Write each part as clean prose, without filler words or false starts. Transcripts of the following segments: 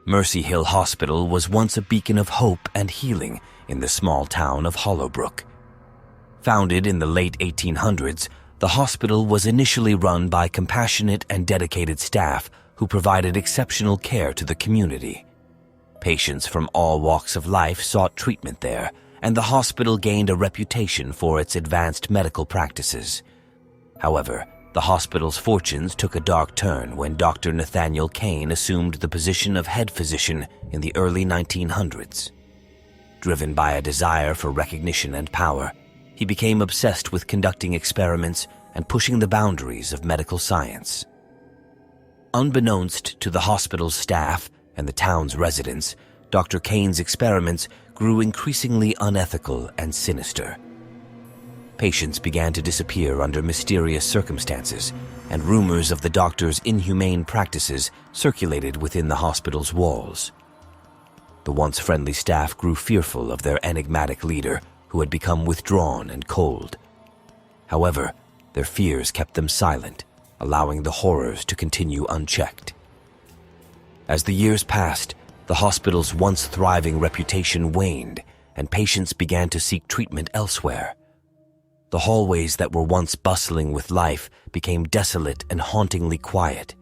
Mercy Hill Hospital was once a beacon of hope and healing in the small town of Hollowbrook. Founded in the late 1800s, the hospital was initially run by compassionate and dedicated staff who provided exceptional care to the community. Patients from all walks of life sought treatment there, and the hospital gained a reputation for its advanced medical practices. However, the hospital's fortunes took a dark turn when Dr. Nathaniel Kane assumed the position of head physician in the early 1900s. Driven by a desire for recognition and power, he became obsessed with conducting experiments and pushing the boundaries of medical science. Unbeknownst to the hospital's staff and the town's residents, Dr. Kane's experiments grew increasingly unethical and sinister. Patients began to disappear under mysterious circumstances, and rumors of the doctor's inhumane practices circulated within the hospital's walls. The once friendly staff grew fearful of their enigmatic leader, who had become withdrawn and cold. However, their fears kept them silent, allowing the horrors to continue unchecked. As the years passed, the hospital's once thriving reputation waned, and patients began to seek treatment elsewhere. The hallways that were once bustling with life became desolate and hauntingly quiet.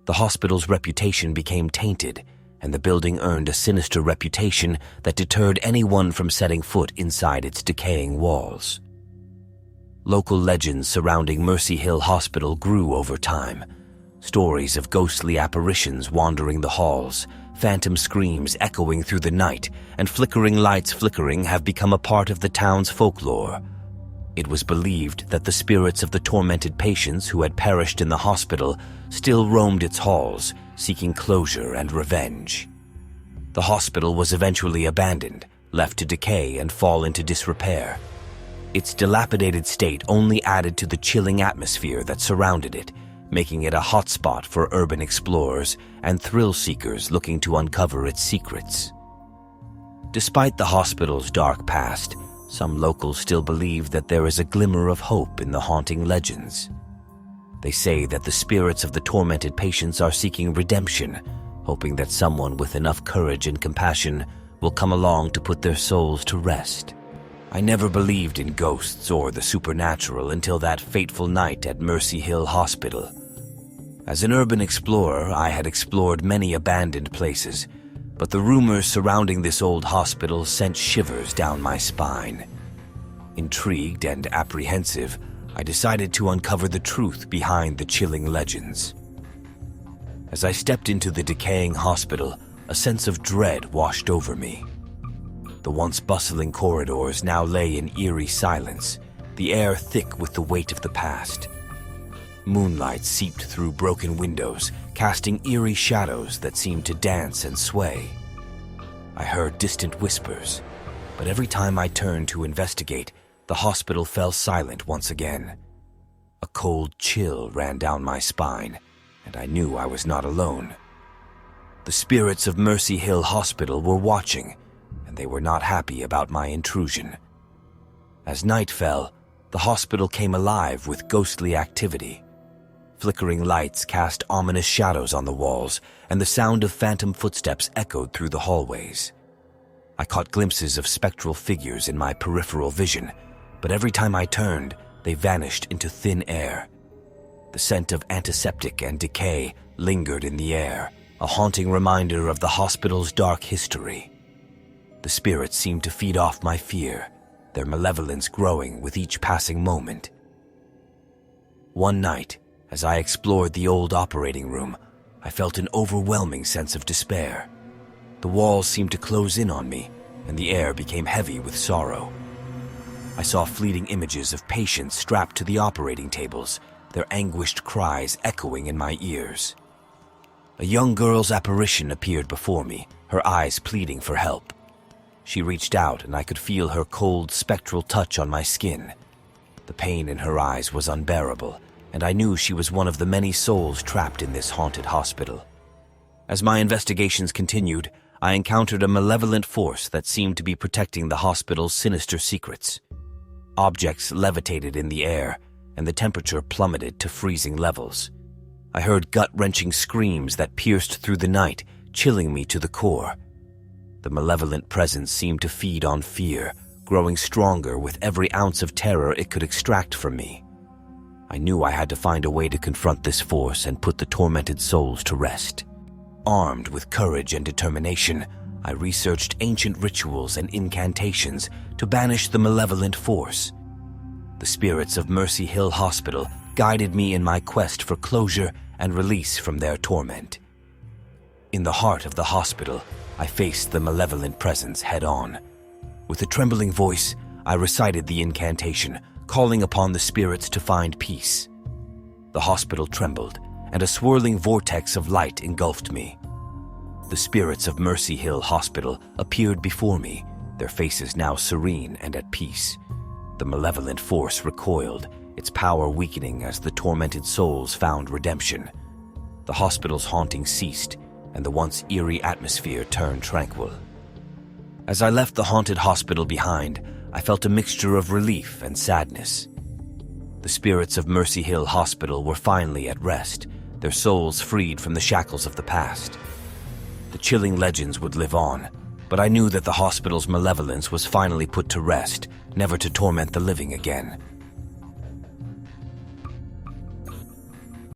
The hospital's reputation became tainted, and the building earned a sinister reputation that deterred anyone from setting foot inside its decaying walls. Local legends surrounding Mercy Hill Hospital grew over time. Stories of ghostly apparitions wandering the halls, phantom screams echoing through the night, and flickering lights flickering have become a part of the town's folklore. It was believed that the spirits of the tormented patients who had perished in the hospital still roamed its halls, seeking closure and revenge. The hospital was eventually abandoned, left to decay and fall into disrepair. Its dilapidated state only added to the chilling atmosphere that surrounded it, making it a hotspot for urban explorers and thrill seekers looking to uncover its secrets. Despite the hospital's dark past, some locals still believe that there is a glimmer of hope in the haunting legends. They say that the spirits of the tormented patients are seeking redemption, hoping that someone with enough courage and compassion will come along to put their souls to rest. I never believed in ghosts or the supernatural until that fateful night at Mercy Hill Hospital. As an urban explorer, I had explored many abandoned places, but the rumors surrounding this old hospital sent shivers down my spine. Intrigued and apprehensive, I decided to uncover the truth behind the chilling legends. As I stepped into the decaying hospital, a sense of dread washed over me. The once bustling corridors now lay in eerie silence, the air thick with the weight of the past. Moonlight seeped through broken windows, casting eerie shadows that seemed to dance and sway. I heard distant whispers, but every time I turned to investigate, the hospital fell silent once again. A cold chill ran down my spine, and I knew I was not alone. The spirits of Mercy Hill Hospital were watching, and they were not happy about my intrusion. As night fell, the hospital came alive with ghostly activity. Flickering lights cast ominous shadows on the walls, and the sound of phantom footsteps echoed through the hallways. I caught glimpses of spectral figures in my peripheral vision, but every time I turned, they vanished into thin air. The scent of antiseptic and decay lingered in the air, a haunting reminder of the hospital's dark history. The spirits seemed to feed off my fear, their malevolence growing with each passing moment. One night, as I explored the old operating room, I felt an overwhelming sense of despair. The walls seemed to close in on me, and the air became heavy with sorrow. I saw fleeting images of patients strapped to the operating tables, their anguished cries echoing in my ears. A young girl's apparition appeared before me, her eyes pleading for help. She reached out, and I could feel her cold, spectral touch on my skin. The pain in her eyes was unbearable, and I knew she was one of the many souls trapped in this haunted hospital. As my investigations continued, I encountered a malevolent force that seemed to be protecting the hospital's sinister secrets. Objects levitated in the air, and the temperature plummeted to freezing levels. I heard gut-wrenching screams that pierced through the night, chilling me to the core. The malevolent presence seemed to feed on fear, growing stronger with every ounce of terror it could extract from me. I knew I had to find a way to confront this force and put the tormented souls to rest. Armed with courage and determination, I researched ancient rituals and incantations to banish the malevolent force. The spirits of Mercy Hill Hospital guided me in my quest for closure and release from their torment. In the heart of the hospital, I faced the malevolent presence head-on. With a trembling voice, I recited the incantation, calling upon the spirits to find peace. The hospital trembled, and a swirling vortex of light engulfed me. The spirits of Mercy Hill Hospital appeared before me, their faces now serene and at peace. The malevolent force recoiled, its power weakening as the tormented souls found redemption. The hospital's haunting ceased, and the once eerie atmosphere turned tranquil. As I left the haunted hospital behind, I felt a mixture of relief and sadness. The spirits of Mercy Hill Hospital were finally at rest, their souls freed from the shackles of the past. The chilling legends would live on, but I knew that the hospital's malevolence was finally put to rest, never to torment the living again.